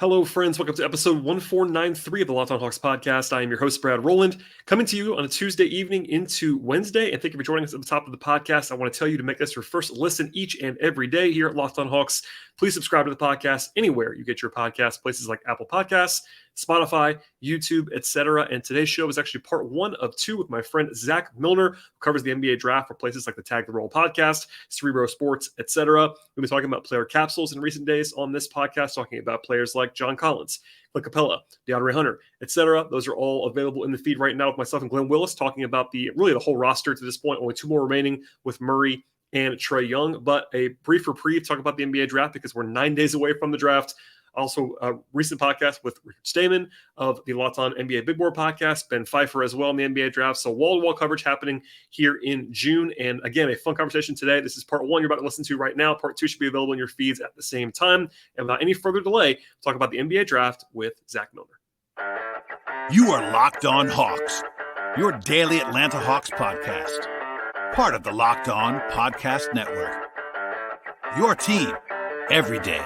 Hello, friends. Welcome to episode 1493 of the Locked On Hawks podcast. I am your host, Brad Rowland, coming to you on a Tuesday evening into Wednesday. And thank you for joining us at the top of the podcast. I want to tell you to make this your first listen each and every day here at Locked On Hawks. Please subscribe to the podcast anywhere you get your podcasts, places like Apple Podcasts, Spotify, YouTube, etc. And today's show is actually part 1 of 2 with my friend Zach Milner, who covers the NBA draft for places like the Tag the Roll podcast, Cerebro Sports, etc. We've been talking about player capsules in recent days on this podcast, talking about players like John Collins, Clint Capella, DeAndre Hunter, etc. Those are all available in the feed right now with myself and Glenn Willis talking about the whole roster to this point. Only 2 more remaining with Murray and Trae Young, but a brief reprieve talk about the NBA draft because we're 9 days away from the draft. Also, a recent podcast with Richard Stamen of the Locked On NBA Big Board podcast, Ben Pfeiffer as well in the NBA draft. So wall-to-wall coverage happening here in June. And again, a fun conversation today. This is part 1 you're about to listen to right now. Part 2 should be available in your feeds at the same time. And without any further delay, talk about the NBA draft with Zach Milner. You are Locked On Hawks, your daily Atlanta Hawks podcast. Part of the Locked On Podcast Network. Your team every day.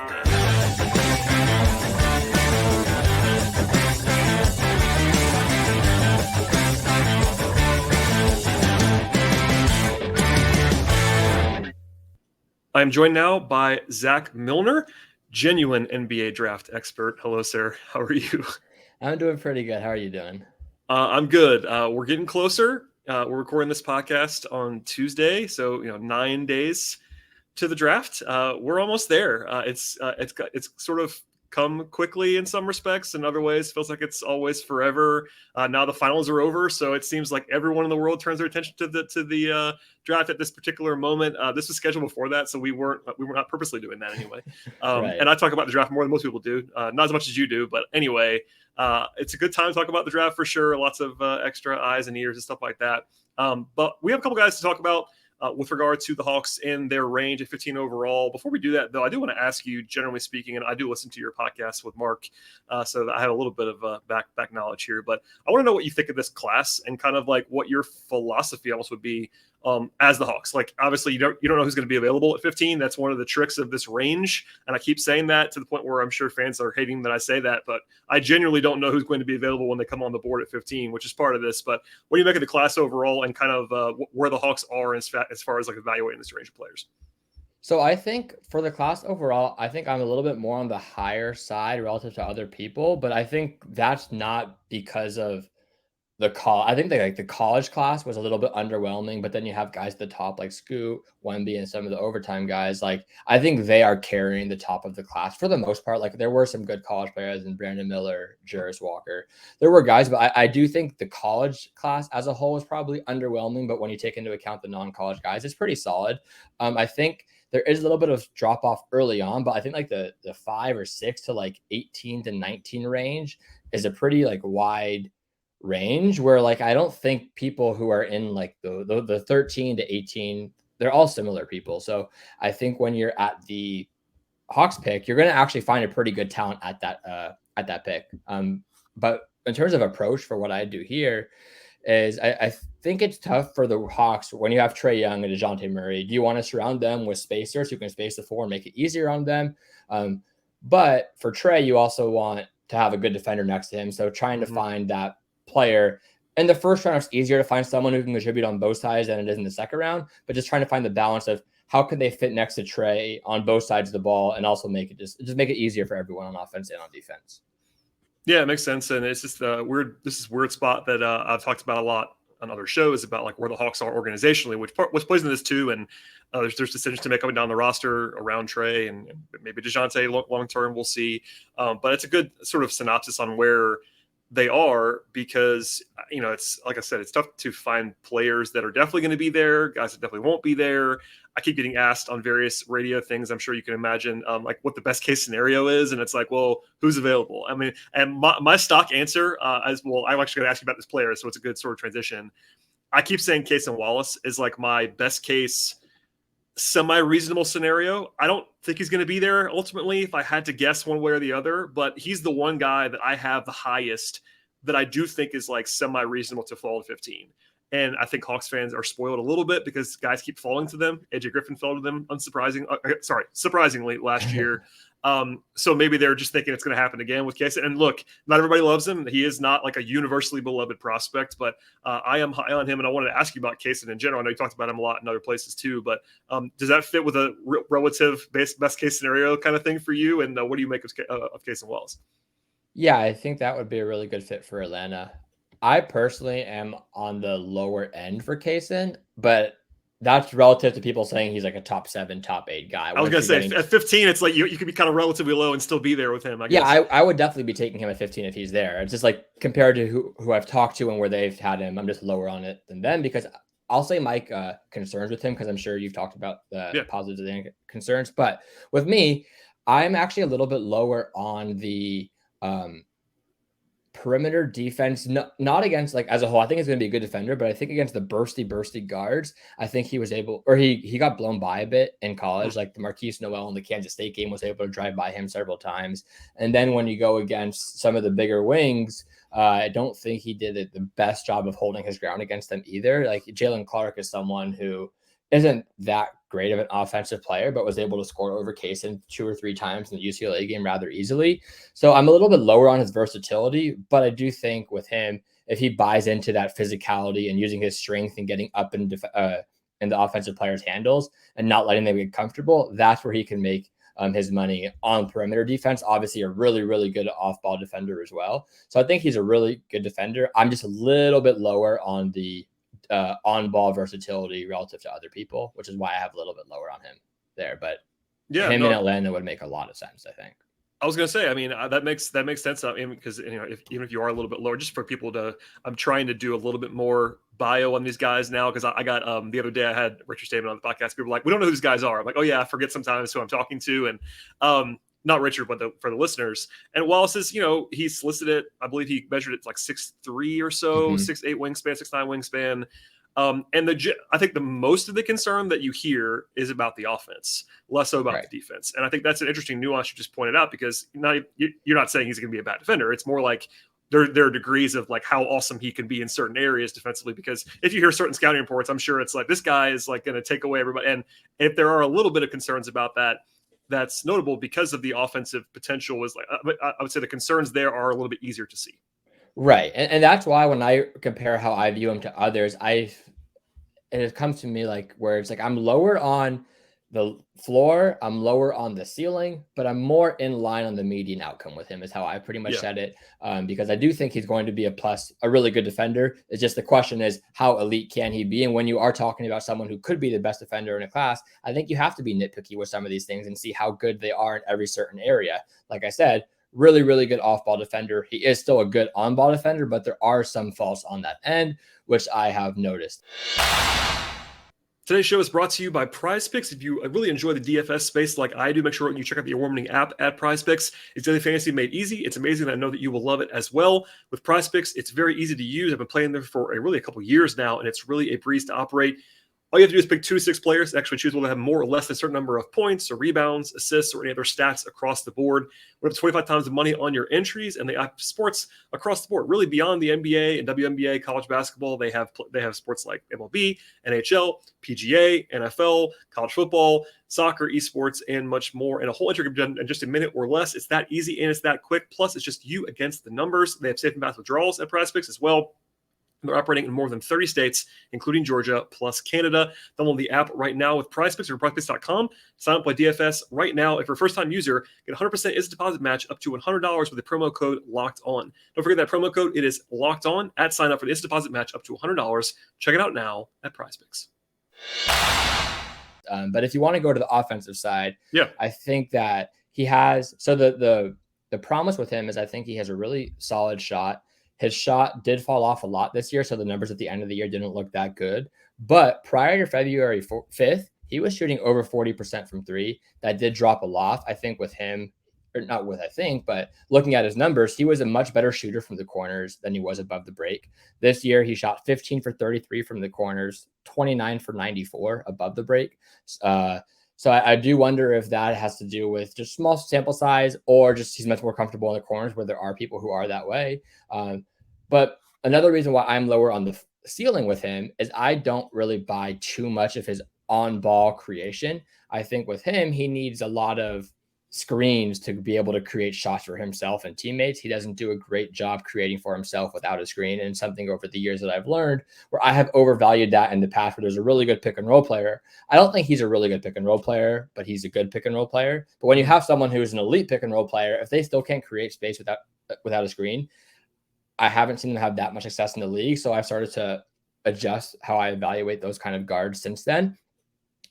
I'm joined now by Zach Milner, genuine NBA draft expert. Hello, sir. How are you? I'm doing pretty good. How are you doing? I'm good. We're getting closer. We're recording this podcast on Tuesday, so 9 days to the draft. We're almost there. It's sort of come quickly in some respects. In other ways, feels like it's always forever. Now the finals are over, so it seems like everyone in the world turns their attention to the draft at this particular moment. This was scheduled before that, so we were not purposely doing that anyway. Right. And I talk about the draft more than most people do, not as much as you do, but anyway, it's a good time to talk about the draft for sure. Lots of extra eyes and ears and stuff like that. But we have a couple guys to talk about with regard to the Hawks and their range at 15 overall. Before we do that, though, I do want to ask you, generally speaking, and I do listen to your podcast with Mark, so that I have a little bit of back knowledge here, but I want to know what you think of this class and kind of like what your philosophy almost would be as the Hawks. Like, obviously, you don't know who's going to be available at 15. That's one of the tricks of this range, and I keep saying that to the point where I'm sure fans are hating that I say that, but I genuinely don't know who's going to be available when they come on the board at 15, which is part of this. But what do you make of the class overall and kind of where the Hawks are as far as like evaluating this range of players? So I think for the class overall, I think I'm a little bit more on the higher side relative to other people, but I think that's not because of I think the college class was a little bit underwhelming, but then you have guys at the top like Scoot, Wemby, and some of the overtime guys. Like, I think they are carrying the top of the class for the most part. Like, there were some good college players in Brandon Miller, Juris Walker. There were guys, but I do think the college class as a whole is probably underwhelming. But when you take into account the non-college guys, it's pretty solid. I think there is a little bit of drop off early on, but I think like the 5 or 6 to like 18 to 19 range is a pretty like wide range where like I don't think people who are in like the 13 to 18, they're all similar people. So I think when you're at the Hawks pick, you're going to actually find a pretty good talent at that pick. But in terms of approach for what I do here is I think it's tough for the Hawks when you have Trae Young and DeJounte Murray. Do you want to surround them with spacers who can space the floor and make it easier on them? But for Trae, you also want to have a good defender next to him. So trying to find that player in the first round, it's easier to find someone who can contribute on both sides than it is in the second round, but just trying to find the balance of how can they fit next to Trae on both sides of the ball and also make it just make it easier for everyone on offense and on defense. Yeah, it makes sense. And it's just weird spot that I've talked about a lot on other shows about like where the Hawks are organizationally, which plays in this too. And there's decisions to make up and down the roster around Trae and maybe DeJounte long-term, we'll see. But it's a good sort of synopsis on where they are, because it's like I said, it's tough to find players that are definitely going to be there, guys that definitely won't be there. I keep getting asked on various radio things, I'm sure you can imagine, like what the best case scenario is, and it's like, well, who's available? I mean, and my stock answer as well, I'm actually going to ask you about this player, so it's a good sort of transition. I keep saying Cason Wallace is like my best case semi-reasonable scenario. I don't think he's going to be there ultimately if I had to guess one way or the other, but he's the one guy that I have the highest that I do think is like semi-reasonable to fall to 15. And I think Hawks fans are spoiled a little bit because guys keep falling to them. AJ Griffin fell to them surprisingly last year. So maybe they're just thinking it's going to happen again with Cason. And look, not everybody loves him. He is not like a universally beloved prospect, but I am high on him. And I wanted to ask you about Cason in general. I know you talked about him a lot in other places too, but does that fit with a relative best case scenario kind of thing for you? And what do you make of Cason Wallace? Yeah, I think that would be a really good fit for Atlanta. I personally am on the lower end for Cason, but that's relative to people saying he's like a top 7, top 8 guy. I was going to say at 15, it's like you could be kind of relatively low and still be there with him. I guess. Yeah, I would definitely be taking him at 15 if he's there. It's just like compared to who I've talked to and where they've had him, I'm just lower on it than them because I'll say Mike concerns with him because I'm sure you've talked about the positives and concerns. But with me, I'm actually a little bit lower on the perimeter defense, not against like as a whole. I think he's going to be a good defender, but I think against the bursty guards, I think he was able, or he got blown by a bit in college. Like the Marquise Noel in the Kansas State game was able to drive by him several times. And then when you go against some of the bigger wings, I don't think he did the best job of holding his ground against them either. Like Jalen Clark is someone who isn't that great of an offensive player, but was able to score over Cason 2 or 3 times in the UCLA game rather easily. So I'm a little bit lower on his versatility, but I do think with him, if he buys into that physicality and using his strength and getting up in the offensive players' handles and not letting them get comfortable, that's where he can make his money on perimeter defense. Obviously, a really, really good off-ball defender as well. So I think he's a really good defender. I'm just a little bit lower on the on-ball versatility relative to other people, which is why I have a little bit lower on him there. But him in Atlanta would make a lot of sense, I think. I was going to say, I mean, that makes sense. I mean, because even if you are a little bit lower, just for people to, I'm trying to do a little bit more bio on these guys now because I got the other day I had Richard Statement on the podcast. People were like, we don't know who these guys are. I'm like, oh yeah, I forget sometimes who I'm talking to, and not Richard, but for the listeners. And Wallace is, he solicited, I believe he measured it like 6'3" or so, 6'8" wingspan, 6'9" wingspan. And I think the most of the concern that you hear is about the offense, less so about the defense. And I think that's an interesting nuance you just pointed out because you're not saying he's going to be a bad defender. It's more like there are degrees of like how awesome he can be in certain areas defensively. Because if you hear certain scouting reports, I'm sure it's like this guy is like going to take away everybody. And if there are a little bit of concerns about that, that's notable because of the offensive potential is like, I would say the concerns there are a little bit easier to see. Right. And that's why when I compare how I view him to others, it comes to me like where it's like I'm lower on the floor, I'm lower on the ceiling, but I'm more in line on the median outcome with him is how I pretty much said it. Because I do think he's going to be a really good defender. It's just the question is how elite can he be? And when you are talking about someone who could be the best defender in a class, I think you have to be nitpicky with some of these things and see how good they are in every certain area. Like I said, really, really good off-ball defender. He is still a good on-ball defender, but there are some faults on that end, which I have noticed. Today's show is brought to you by PrizePicks. If you really enjoy the DFS space like I do, make sure you check out the award-winning app at PrizePicks. It's daily fantasy made easy. It's amazing. I know that you will love it as well. With PrizePicks, it's very easy to use. I've been playing there for a couple years now, and it's really a breeze to operate. All you have to do is pick 2 to 6 players, actually choose one that have more or less than a certain number of points or rebounds, assists, or any other stats across the board. We're up to 25 times the money on your entries, and they have sports across the board, really beyond the NBA and WNBA, college basketball. They have sports like MLB, NHL, PGA, NFL, college football, soccer, esports, and much more. And a whole entry can be done in just a minute or less. It's that easy and it's that quick. Plus, it's just you against the numbers. They have safe and fast withdrawals at PrizePicks as well. They're operating in more than 30 states, including Georgia, plus Canada. Download the app right now with PrizePicks or PrizePicks.com. Sign up by DFS right now. If you're a first-time user, get 100% instant deposit match up to $100 with the promo code LOCKEDON. Don't forget that promo code. It is locked on at sign up for the instant deposit match up to $100. Check it out now at PrizePicks. But if you want to go to the offensive side, I think that he has. So the promise with him is I think he has a really solid shot. His shot did fall off a lot this year, so the numbers at the end of the year didn't look that good. But prior to February 5th, he was shooting over 40% from 3. That did drop a lot. I think with him, or not with I think, but looking at his numbers, he was a much better shooter from the corners than he was above the break. This year, he shot 15 for 33 from the corners, 29 for 94 above the break. So I do wonder if that has to do with just small sample size or just he's much more comfortable in the corners where there are people who are that way. But another reason why I'm lower on the ceiling with him is I don't really buy too much of his on-ball creation. I think with him, he needs a lot of screens to be able to create shots for himself and teammates. He doesn't do a great job creating for himself without a screen. And something over the years that I've learned where I have overvalued that in the past, where there's a really good pick and roll player. I don't think he's a really good pick and roll player, but he's a good pick and roll player. But when you have someone who's an elite pick and roll player, if they still can't create space without a screen, I haven't seen them have that much success in the league. So I've started to adjust how I evaluate those kind of guards since then.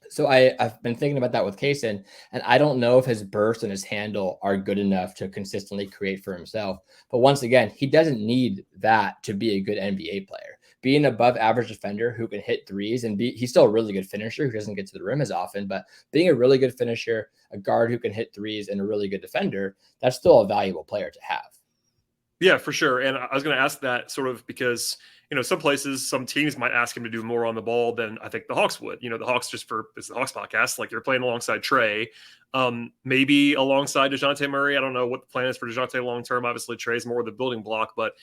So I've been thinking about that with Cason, and I don't know if his burst and his handle are good enough to consistently create for himself. But once again, he doesn't need that to be a good NBA player. Being above average defender who can hit threes and he's still a really good finisher who doesn't get to the rim as often, but being a really good finisher, a guard who can hit threes, and a really good defender, that's still a valuable player to have. Yeah, for sure. And I was going to ask that sort of because, some places, some teams might ask him to do more on the ball than I think the Hawks would. The Hawks, it's the Hawks podcast, like you're playing alongside Trey, maybe alongside DeJounte Murray. I don't know what the plan is for DeJounte long-term. Obviously, Trey's more of the building block, but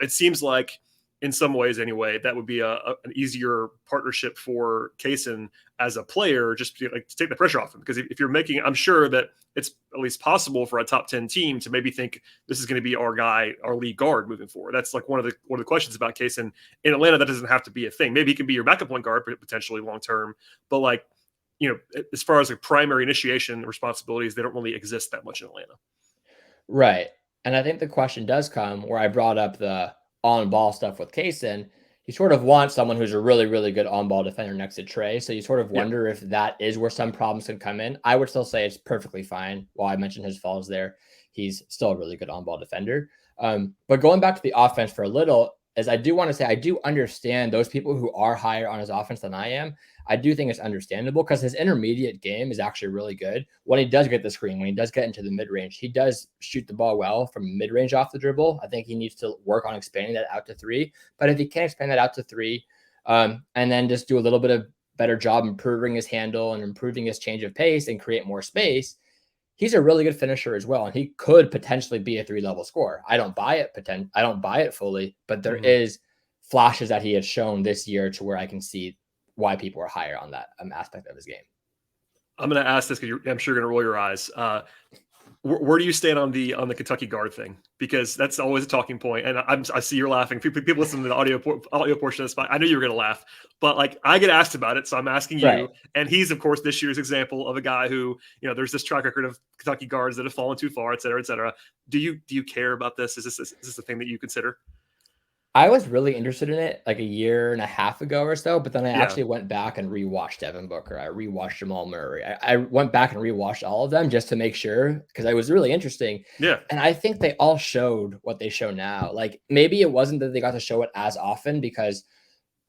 it seems like in some ways anyway, that would be an easier partnership for Cason as a player, just to take the pressure off him. Because if you're making, I'm sure that it's at least possible for a top 10 team to maybe think this is going to be our guy, our lead guard moving forward. That's like one of the questions about Cason in Atlanta. That doesn't have to be a thing. Maybe he can be your backup point guard, but potentially long-term. But as far as primary initiation responsibilities, they don't really exist that much in Atlanta. Right. And I think the question does come where I brought up the on-ball stuff with Cason. You sort of want someone who's a really, really good on-ball defender next to Trey. So you sort of wonder if that is where some problems can come in. I would still say it's perfectly fine. While I mentioned his flaws there, he's still a really good on-ball defender. But going back to the offense for a little, as I do want to say, I do understand those people who are higher on his offense than I am. I do think it's understandable because his intermediate game is actually really good. When he does get the screen, when he does get into the mid-range, he does shoot the ball well from mid-range off the dribble. I think he needs to work on expanding that out to three. But if he can expand that out to three, and then just do a little bit of better job improving his handle and improving his change of pace and create more space, he's a really good finisher as well. And he could potentially be a 3-level scorer. I don't buy it fully, but there is flashes that he has shown this year to where I can see why people are higher on that aspect of his game. I'm going to ask this because I'm sure you're going to roll your eyes. Where do you stand on the Kentucky guard thing? Because that's always a talking point. And I see you're laughing. People listen to the audio portion of this. I know you were going to laugh, but I get asked about it. So I'm asking you. Right. And he's, of course, this year's example of a guy who, there's this track record of Kentucky guards that have fallen too far, et cetera, et cetera. Do you care about this? Is this a thing that you consider? I was really interested in it like a year and a half ago or so, but then I actually went back and rewatched Devin Booker. I rewatched Jamal Murray. I went back and rewatched all of them just to make sure because it was really interesting. Yeah. And I think they all showed what they show now. Like maybe it wasn't that they got to show it as often because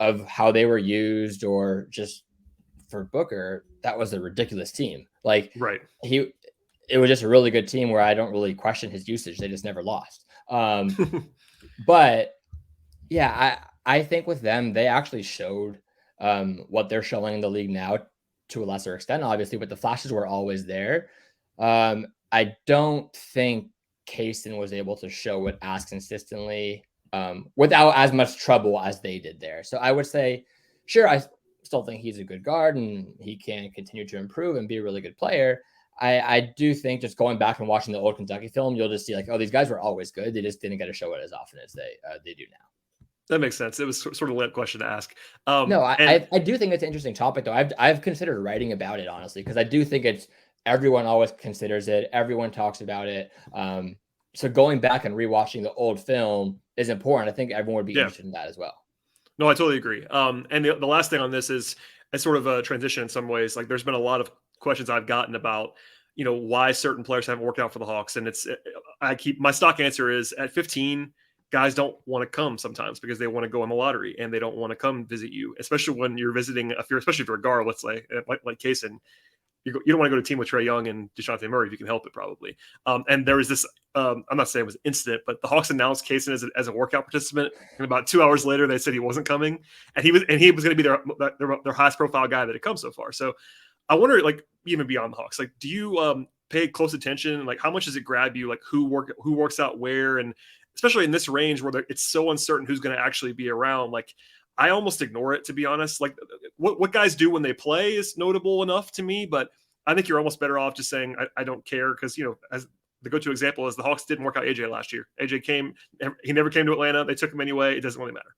of how they were used or just for Booker, that was a ridiculous team. Like right. It was just a really good team where I don't really question his usage. They just never lost. But yeah, I think with them, they actually showed what they're showing in the league now to a lesser extent, obviously, but the flashes were always there. I don't think Cason was able to show it as consistently without as much trouble as they did there. So I would say, sure, I still think he's a good guard and he can continue to improve and be a really good player. I do think just going back and watching the old Kentucky film, you'll just see like, oh, these guys were always good. They just didn't get to show it as often as they do now. That makes sense. It was sort of a lit question to ask. No, I do think it's an interesting topic, though. I've considered writing about it, honestly, because I do think everyone always considers it. Everyone talks about it. So going back and rewatching the old film is important. I think everyone would be interested in that as well. No, I totally agree. And the last thing on this is sort of a transition in some ways. Like there's been a lot of questions I've gotten about, why certain players haven't worked out for the Hawks. And my stock answer is at 15, guys don't want to come sometimes because they want to go on the lottery and they don't want to come visit you, especially when you're visiting, especially if you're a guard, let's say, like Cason, you don't want to go to a team with Trey Young and DeJounte Murray if you can help it, probably. And there was this, I'm not saying it was an incident, but the Hawks announced Cason as a workout participant, and about 2 hours later, they said he wasn't coming, and he was going to be their highest profile guy that had come so far. So I wonder, like, even beyond the Hawks, like, do you pay close attention? Like, how much does it grab you? Like, who works out where, and especially in this range where it's so uncertain who's going to actually be around. Like, I almost ignore it, to be honest. Like, what guys do when they play is notable enough to me, but I think you're almost better off just saying, I don't care. Cause as the go-to example is the Hawks didn't work out AJ last year. AJ he never came to Atlanta. They took him anyway. It doesn't really matter.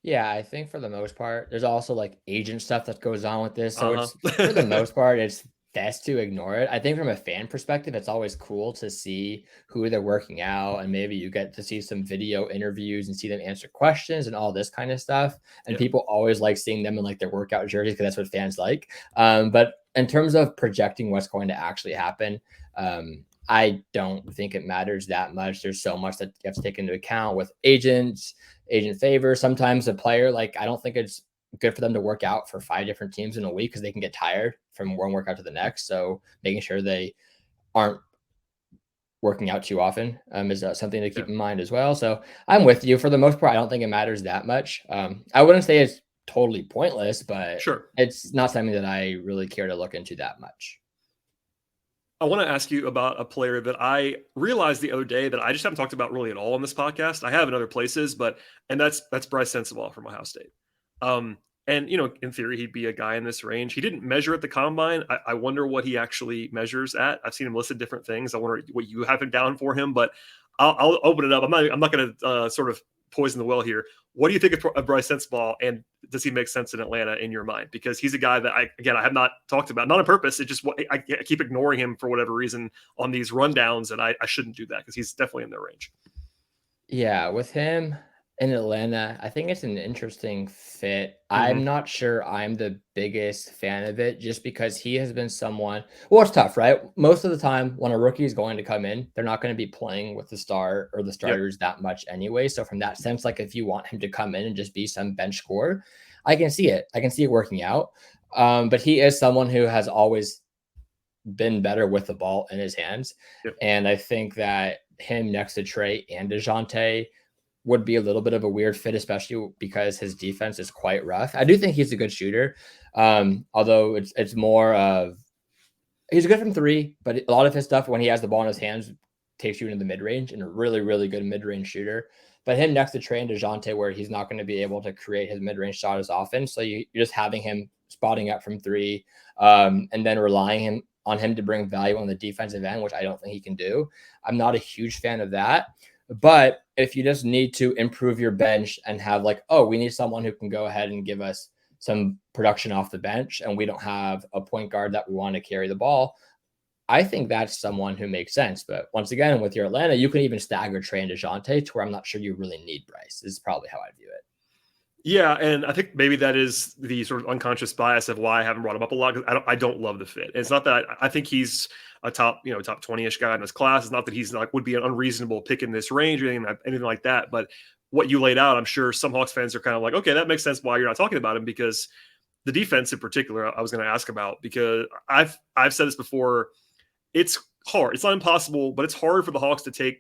Yeah, I think for the most part, there's also like agent stuff that goes on with this. So it's for the Uh-huh. most part, it's best to ignore it. I think from a fan perspective, it's always cool to see who they're working out, and maybe you get to see some video interviews and see them answer questions and all this kind of stuff. And Yeah. people always like seeing them in like their workout jerseys because that's what fans like. But in terms of projecting what's going to actually happen, I don't think it matters that much. There's so much that you have to take into account with agents, agent favor. Sometimes a player, like, I don't think it's good for them to work out for 5 different teams in a week because they can get tired from one workout to the next. So making sure they aren't working out too often is something to keep in mind as well. So I'm with you. For the most part, I don't think it matters that much. I wouldn't say it's totally pointless, but Sure. it's not something that I really care to look into that much. I want to ask you about a player that I realized the other day that I just haven't talked about really at all on this podcast. I have in other places, and that's Brice Sensabaugh from Ohio State. And in theory, he'd be a guy in this range. He didn't measure at the combine. I wonder what he actually measures at. I've seen him listed different things. I wonder what you have him down for him, but I'll open it up. I'm not going to sort of poison the well here. What do you think of Brice Sensabaugh, and does he make sense in Atlanta in your mind? Because he's a guy that I have not talked about, not on purpose. It's just I keep ignoring him for whatever reason on these rundowns, and I shouldn't do that because he's definitely in their range. Yeah, with him in Atlanta, I think it's an interesting fit. Mm-hmm. I'm not sure I'm the biggest fan of it just because he has been someone. Well, it's tough, right? Most of the time when a rookie is going to come in, they're not going to be playing with the star or the starters that much anyway. So from that sense, like if you want him to come in and just be some bench scorer, I can see it. I can see it working out. But he is someone who has always been better with the ball in his hands. Yep. And I think that him next to Trey and DeJounte would be a little bit of a weird fit, especially because his defense is quite rough. I do think he's a good shooter. Although it's more of, he's good from 3, but a lot of his stuff when he has the ball in his hands takes you into the mid-range, and a really, really good mid-range shooter. But him next to Trey and DeJounte, where he's not going to be able to create his mid-range shot as often. So you're just having him spotting up from 3, and then relying on him to bring value on the defensive end, which I don't think he can do. I'm not a huge fan of that. But if you just need to improve your bench and have like, oh, we need someone who can go ahead and give us some production off the bench, and we don't have a point guard that we want to carry the ball, I think that's someone who makes sense. But once again, with your Atlanta, you can even stagger Trey and DeJounte to where I'm not sure you really need Brice. This is probably how I view it. Yeah, and I think maybe that is the sort of unconscious bias of why I haven't brought him up a lot, because I don't love the fit. It's not that I think he's a top 20-ish guy in this class. It's not that he's would be an unreasonable pick in this range or anything like that. But what you laid out, I'm sure some Hawks fans are kind of like, okay, that makes sense why you're not talking about him, because the defense in particular, I was going to ask about, because I've said this before. It's hard. It's not impossible, but it's hard for the Hawks to take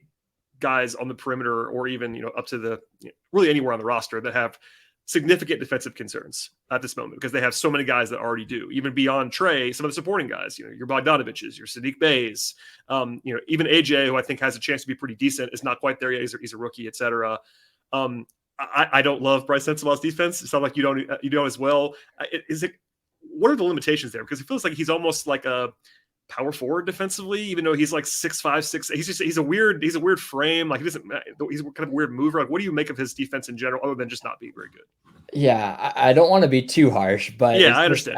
guys on the perimeter or even up to the really anywhere on the roster that have significant defensive concerns at this moment, because they have so many guys that already do. Even beyond Trey, some of the supporting guys, your Bogdanoviches, your Sadiq Beys, even AJ, who I think has a chance to be pretty decent, is not quite there yet. He's a rookie, etc. I don't love Brice Sensabaugh's defense. It sounds like you don't as well. What are the limitations there? Because it feels like he's almost like a power forward defensively, even though he's like 6'5", 6'8". He's a weird frame. Like he's kind of a weird mover. Like, what do you make of his defense in general, other than just not being very good? Yeah, I don't want to be too harsh, but yeah, I understand.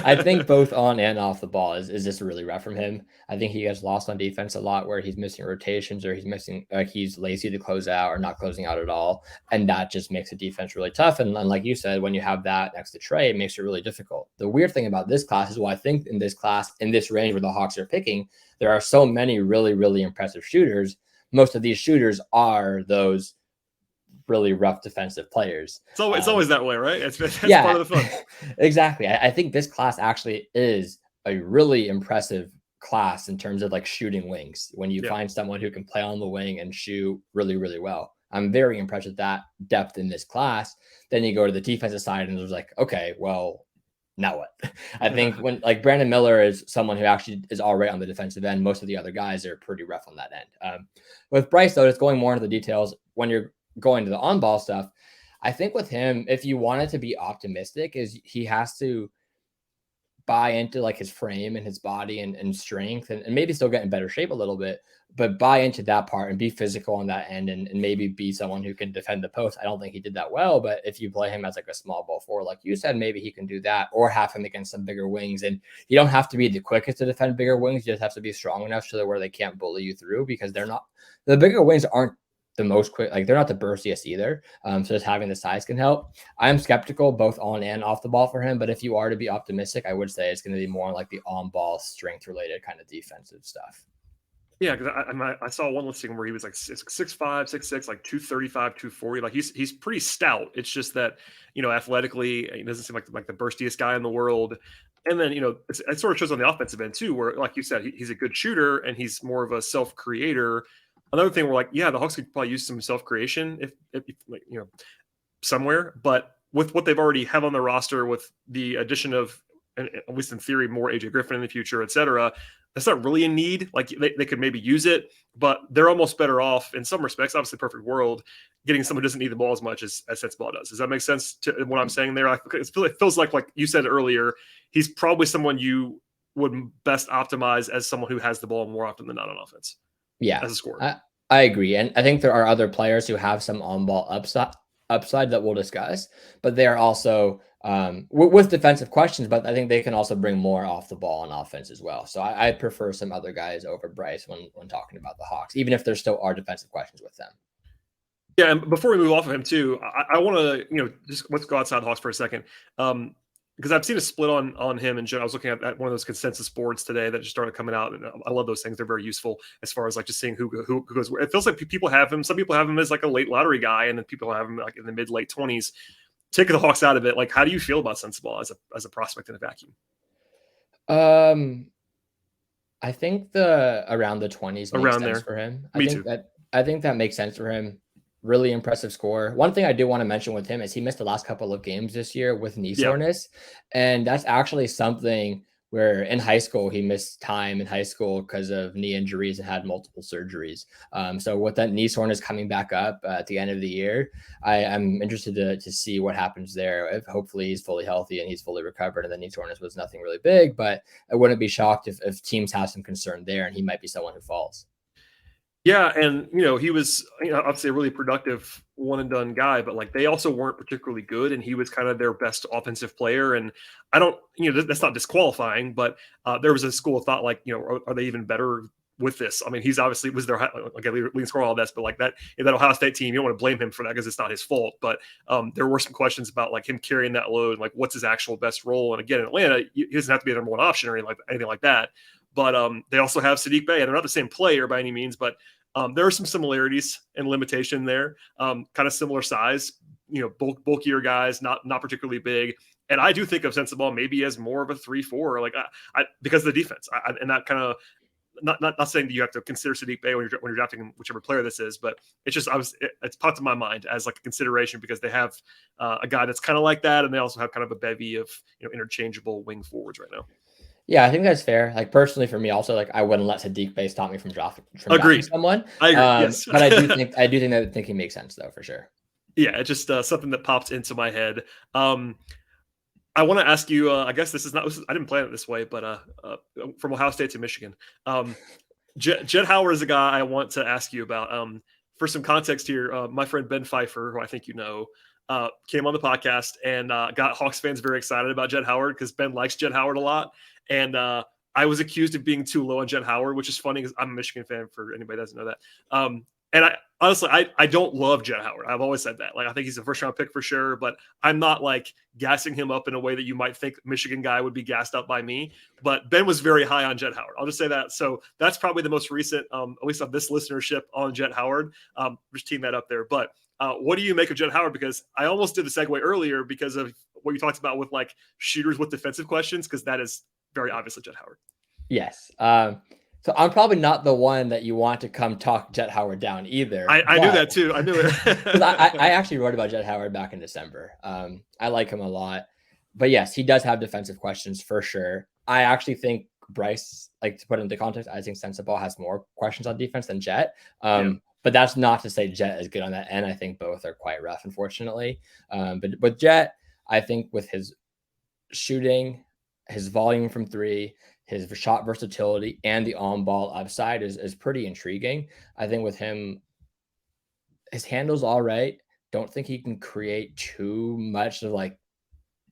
I think both on and off the ball is just really rough from him. I think he gets lost on defense a lot, where he's missing rotations, or he's lazy to close out or not closing out at all. And that just makes the defense really tough. And like you said, when you have that next to Trey, it makes it really difficult. The weird thing about this class is, I think in this class, in this range where the Hawks are picking, there are so many really, really impressive shooters. Most of these shooters are those really rough defensive players. So it's always that way, right? That's yeah, part of the fun. Exactly. I think this class actually is a really impressive class in terms of like shooting wings. When you find someone who can play on the wing and shoot really, really well, I'm very impressed with that depth in this class. Then you go to the defensive side, and it was like, okay, well, now what? I think when like Brandon Miller is someone who actually is all right on the defensive end. Most of the other guys are pretty rough on that end. With Brice, though, it's going more into the details. When you're going to the on-ball stuff, I think with him, if you wanted to be optimistic, is he has to buy into like his frame and his body and strength and maybe still get in better shape a little bit, but buy into that part and be physical on that end and maybe be someone who can defend the post. I don't think he did that well, but if you play him as like a small ball forward, like you said, maybe he can do that, or have him against some bigger wings. And you don't have to be the quickest to defend bigger wings. You just have to be strong enough so that where they can't bully you through, because the bigger wings aren't the most quick, like they're not the burstiest either. So just having the size can help. I'm skeptical both on and off the ball for him, but if you are to be optimistic, I would say it's going to be more like the on ball strength related kind of defensive stuff. Yeah, because I saw one listing where he was like 6'5", 6'6", like 235, 240. Like he's pretty stout. It's just that, athletically, he doesn't seem like the burstiest guy in the world. And then, it sort of shows on the offensive end too, where, like you said, he's a good shooter and he's more of a self-creator. Another thing where, like, yeah, the Hawks could probably use some self-creation if like, somewhere. But with what they've already have on their roster, with the addition of, at least in theory, more AJ Griffin in the future, et cetera, that's not really a need. Like they could maybe use it, but they're almost better off in some respects, obviously perfect world, getting someone who doesn't need the ball as much as Sensabaugh does. Does that make sense to what I'm saying there? It feels like you said earlier, he's probably someone you would best optimize as someone who has the ball more often than not on offense. Yeah, as a scorer. I agree. And I think there are other players who have some on-ball upside that we'll discuss, but they are also with defensive questions, but I think they can also bring more off the ball on offense as well. So I prefer some other guys over Brice when talking about the Hawks, even if there still are defensive questions with them. Yeah, and before we move off of him too, I want to, just let's go outside Hawks for a second. Because I've seen a split on him in general. I was looking at one of those consensus boards today that just started coming out, and I love those things. They're very useful as far as like just seeing who goes where. It feels like people have him. Some people have him as like a late lottery guy, and then people have him like in the mid late 20s. Take the Hawks out of it. Like, how do you feel about Sensabaugh as a prospect in a vacuum? I think around the 20s makes sense for him. I think that makes sense for him. Really impressive score. One thing I do want to mention with him is he missed the last couple of games this year with knee soreness. And that's actually something where in high school, he missed time in high school because of knee injuries and had multiple surgeries. So with that knee soreness coming back up at the end of the year, I'm interested to see what happens there. If hopefully he's fully healthy and he's fully recovered, and the knee soreness was nothing really big, but I wouldn't be shocked if teams have some concern there and he might be someone who falls. Yeah, and he was obviously a really productive one and done guy, but like they also weren't particularly good, and he was kind of their best offensive player. And I don't, that's not disqualifying, but there was a school of thought like, are they even better with this? I mean, he's obviously was their leading scorer, all this, but like that Ohio State team, you don't want to blame him for that because it's not his fault. But there were some questions about like him carrying that load, like what's his actual best role. And again, in Atlanta, he doesn't have to be a number one option or anything like that. But they also have Saddiq Bey, and they're not the same player by any means, but there are some similarities and limitation there. Kind of similar size, bulkier guys, not particularly big. And I do think of Sensabaugh maybe as more of a 3-4, like I because of the defense. And that kind of not saying that you have to consider Saddiq Bey when you're drafting whichever player this is, but it's just it's popped in my mind as like a consideration because they have a guy that's kind of like that, and they also have kind of a bevy of interchangeable wing forwards right now. Yeah, I think that's fair. Like personally, for me, also, like I wouldn't let Saddiq Bey stop me from drafting someone. I agree. Yes, but I do think that thinking makes sense though, for sure. Yeah, it's just something that popped into my head. I want to ask you. I guess this is not. I didn't plan it this way, but from Ohio State to Michigan, Jett Howard is a guy I want to ask you about. For some context here, my friend Ben Pfeiffer, who I think came on the podcast and got Hawks fans very excited about Jett Howard because Ben likes Jett Howard a lot. And I was accused of being too low on Jett Howard, which is funny because I'm a Michigan fan for anybody that doesn't know that. And I honestly don't love Jett Howard. I've always said that. Like, I think he's a first round pick for sure, but I'm not like gassing him up in a way that you might think Michigan guy would be gassed up by me. But Ben was very high on Jett Howard. I'll just say that. So that's probably the most recent, at least of this listenership on Jett Howard. Just teeing that up there. But what do you make of Jett Howard? Because I almost did the segue earlier because of what you talked about with like shooters with defensive questions, because that is very obviously Jett Howard. Yes. So I'm probably not the one that you want to come talk Jett Howard down either. I knew that too. I knew it. I actually wrote about Jett Howard back in December. I like him a lot. But yes, he does have defensive questions for sure. I actually think Brice, like to put into context, I think Sensabaugh has more questions on defense than Jett. But that's not to say Jett is good on that end. I think both are quite rough, unfortunately. But with Jett, I think with his shooting, his volume from three, his shot versatility, and the on-ball upside is pretty intriguing. I think with him, his handle's all right. Don't think he can create too much of like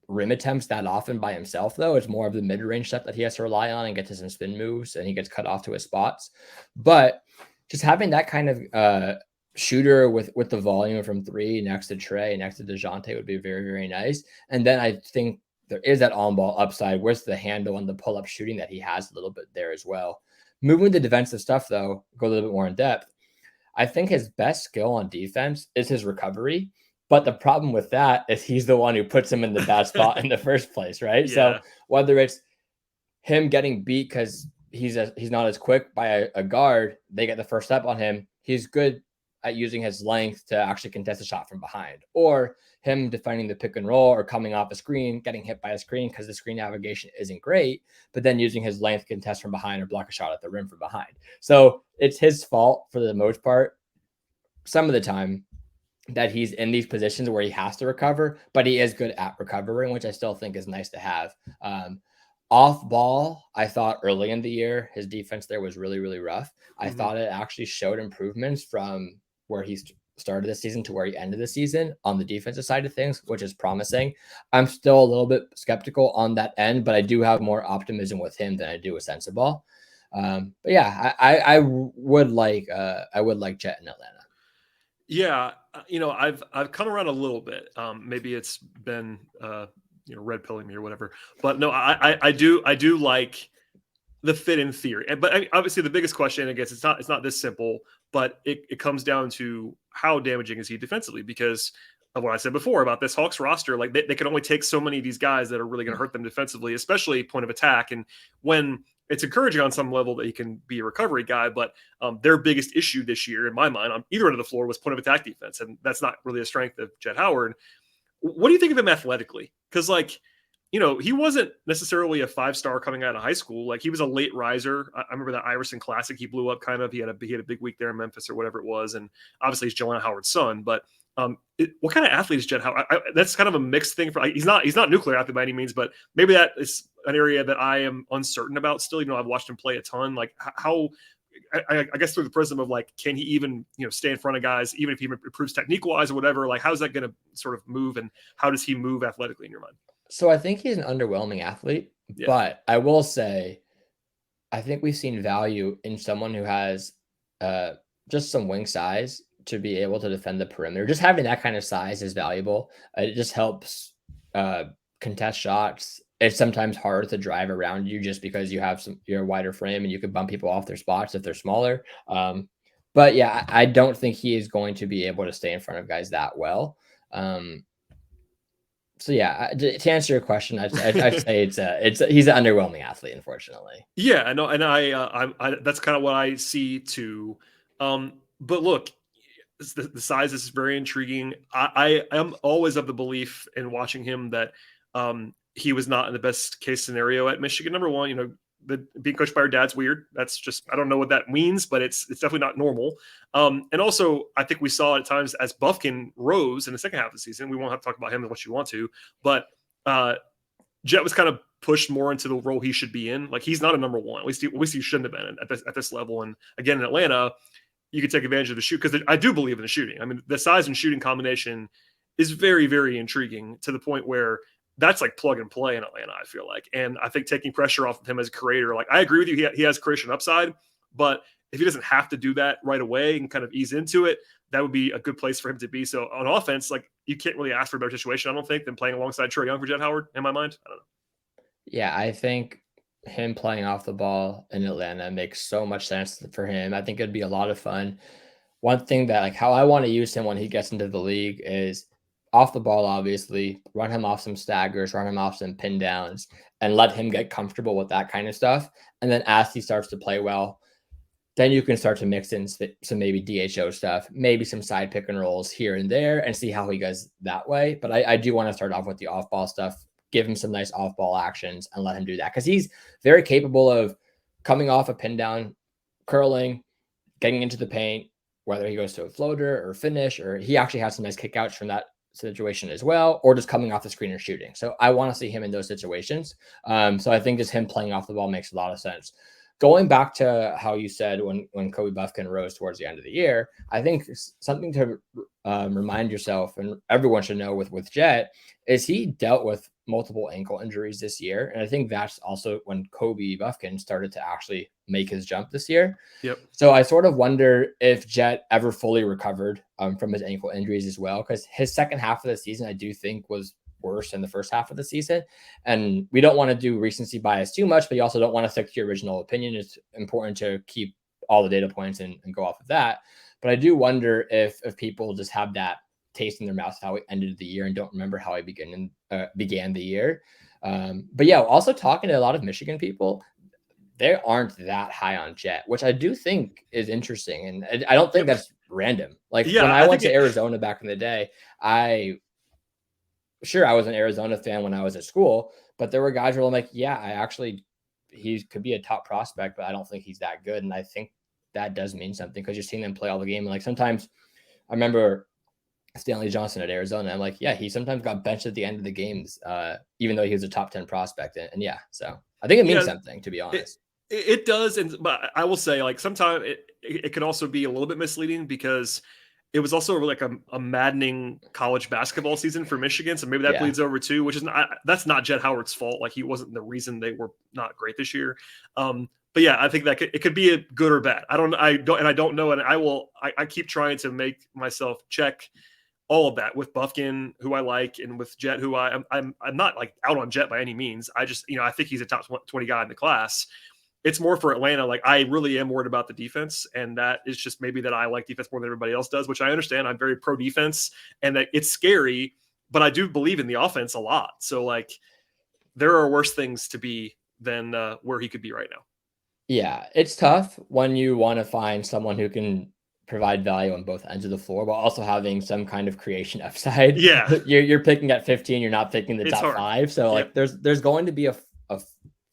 rim attempts that often by himself, though. It's more of the mid-range stuff that he has to rely on and get to some spin moves, and he gets cut off to his spots. But just having that kind of shooter with the volume from three next to Trey, next to DeJounte would be very, very nice. And then I think there is that on-ball upside with the handle and the pull-up shooting that he has a little bit there as well. Moving to defensive stuff, though, go a little bit more in depth. I think his best skill on defense is his recovery. But the problem with that is he's the one who puts him in the bad spot in the first place, right? Yeah. So whether it's him getting beat because he's not as quick by a guard, they get the first step on him. He's good at using his length to actually contest a shot from behind, or him defending the pick and roll or coming off a screen, getting hit by a screen because the screen navigation isn't great, but then using his length to contest from behind or block a shot at the rim from behind. So it's his fault for the most part, some of the time, that he's in these positions where he has to recover, but he is good at recovering, which I still think is nice to have. Off ball, I thought early in the year, his defense there was really, really rough. I thought it actually showed improvements from where he started the season to where he ended the season on the defensive side of things, which is promising. I'm still a little bit skeptical on that end, but I do have more optimism with him than I do with Sensabaugh. But yeah, I would like Jett in Atlanta. Yeah, I've come around a little bit. Maybe it's been red pilling me or whatever, but no, I do like the fit in theory. But obviously the biggest question, I guess, it's not this simple, but it comes down to how damaging is he defensively, because of what I said before about this Hawks roster. Like they can only take so many of these guys that are really going to hurt them defensively, especially point of attack. And when it's encouraging on some level that he can be a recovery guy, but their biggest issue this year, in my mind, on either end of the floor was point of attack defense. And that's not really a strength of Jett Howard. What do you think of him athletically? Because he wasn't necessarily a 5-star coming out of high school. Like he was a late riser. I remember that Iverson Classic. He blew up kind of. He had a big week there in Memphis or whatever it was. And obviously he's Jelena Howard's son, but what kind of athlete is Jett Howard? That's kind of a mixed thing. He's not nuclear athlete by any means, but maybe that is an area that I am uncertain about still. I've watched him play a ton. Like how, I guess through the prism of like, can he even stay in front of guys, even if he improves technique wise or whatever? Like how's that going to sort of move, and how does he move athletically in your mind? So I think he's an underwhelming athlete, but I will say, I think we've seen value in someone who has just some wing size to be able to defend the perimeter. Just having that kind of size is valuable. It just helps contest shots. It's sometimes harder to drive around you just because you're a wider frame and you can bump people off their spots if they're smaller. But yeah, I don't think he is going to be able to stay in front of guys that well. So yeah, to answer your question, I'd say he's an underwhelming athlete, unfortunately. Yeah, I know, and I that's kind of what I see too. But look, the size is very intriguing. I am always of the belief in watching him that he was not in the best case scenario at Michigan. Number one, being coached by our dad's weird. That's just, I don't know what that means, but it's definitely not normal. And also, I think we saw at times as Buffkin rose in the second half of the season. We won't have to talk about him as much you want to, but Jett was kind of pushed more into the role he should be in. Like he's not a number one. At least he shouldn't have been at this level. And again, in Atlanta, you could take advantage of the shoot, because I do believe in the shooting. I mean, the size and shooting combination is very, very intriguing to the point where that's like plug and play in Atlanta, I feel like. And I think taking pressure off of him as a creator, like I agree with you, he has creation upside, but if he doesn't have to do that right away and kind of ease into it, that would be a good place for him to be. So on offense, like you can't really ask for a better situation, I don't think, than playing alongside Trae Young for Jett Howard, in my mind. I don't know. Yeah, I think him playing off the ball in Atlanta makes so much sense for him. I think it'd be a lot of fun. One thing that like how I want to use him when he gets into the league is off the ball, obviously, run him off some staggers, run him off some pin downs, and let him get comfortable with that kind of stuff. And then as he starts to play well, then you can start to mix in some maybe DHO stuff, maybe some side pick and rolls here and there, and see how he goes that way. But I do want to start off with the off ball stuff, give him some nice off ball actions and let him do that, because he's very capable of coming off a pin down, curling, getting into the paint, whether he goes to a floater or finish, or he actually has some nice kickouts from that situation as well, or just coming off the screen and shooting. So I want to see him in those situations. So I think just him playing off the ball makes a lot of sense. Going back to how you said when Kobe Buffkin rose towards the end of the year, I think something to remind yourself, and everyone should know with Jett, is he dealt with multiple ankle injuries this year. And I think that's also when Kobe Buffkin started to actually make his jump this year. Yep. So I sort of wonder if Jett ever fully recovered from his ankle injuries as well, because his second half of the season, I do think, was worse than the first half of the season. And we don't want to do recency bias too much, but you also don't want to stick to your original opinion. It's important to keep all the data points and go off of that. But I do wonder if people just have that taste in their mouth how he ended the year and don't remember how he began the year. But yeah, also talking to a lot of Michigan people, they aren't that high on Jett, which I do think is interesting. And I don't think that's random. Like when I went to Arizona back in the day, I was an Arizona fan when I was at school, but there were guys who were like, yeah, he could be a top prospect, but I don't think he's that good. And I think that does mean something because you're seeing them play all the game. And like sometimes I remember Stanley Johnson at Arizona. I'm like, yeah, he sometimes got benched at the end of the games, even though he was a top 10 prospect. And yeah, so I think it means something, to be honest. It does. But I will say, like, sometimes it can also be a little bit misleading because it was also like a maddening college basketball season for Michigan. So maybe that bleeds over too, which is that's not Jett Howard's fault. Like he wasn't the reason they were not great this year. But yeah, I think that it could be a good or bad. I don't know. And I keep trying to make myself check all of that with Buffkin, who I like, and with Jett, who I'm not like out on Jett by any means. I just, I think he's a top 20 guy in the class. It's more for Atlanta. Like I really am worried about the defense, and that is just maybe that I like defense more than everybody else does, which I understand. I'm very pro defense, and that it's scary, but I do believe in the offense a lot. So like, there are worse things to be than where he could be right now. Yeah, it's tough when you want to find someone who can provide value on both ends of the floor, while also having some kind of creation upside. Yeah, you're picking at 15. You're not picking the top hard. 5. So like, there's going to be a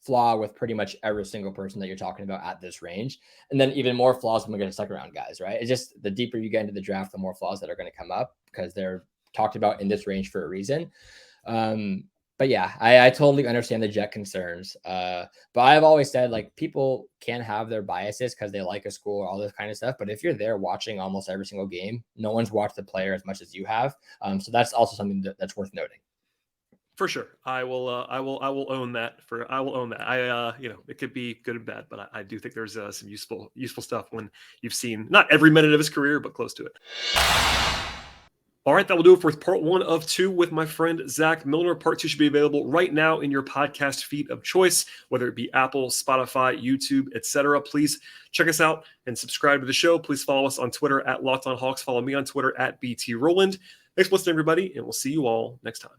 flaw with pretty much every single person that you're talking about at this range. And then even more flaws when we get to second round guys, right? It's just the deeper you get into the draft, the more flaws that are going to come up because they're talked about in this range for a reason. But yeah, I totally understand the Jett concerns. But I've always said, like, people can have their biases because they like a school or all this kind of stuff. But if you're there watching almost every single game, no one's watched the player as much as you have. So that's also something that's worth noting. For sure. I will own that. I will own that. It could be good and bad, but I do think there's some useful stuff when you've seen not every minute of his career, but close to it. All right, that will do it for part 1 of 2 with my friend Zach Milner. Part 2 should be available right now in your podcast feed of choice, whether it be Apple, Spotify, YouTube, etc. Please check us out and subscribe to the show. Please follow us on Twitter at LockedOnHawks. Follow me on Twitter at BT Rowland. Thanks for listening, everybody, and we'll see you all next time.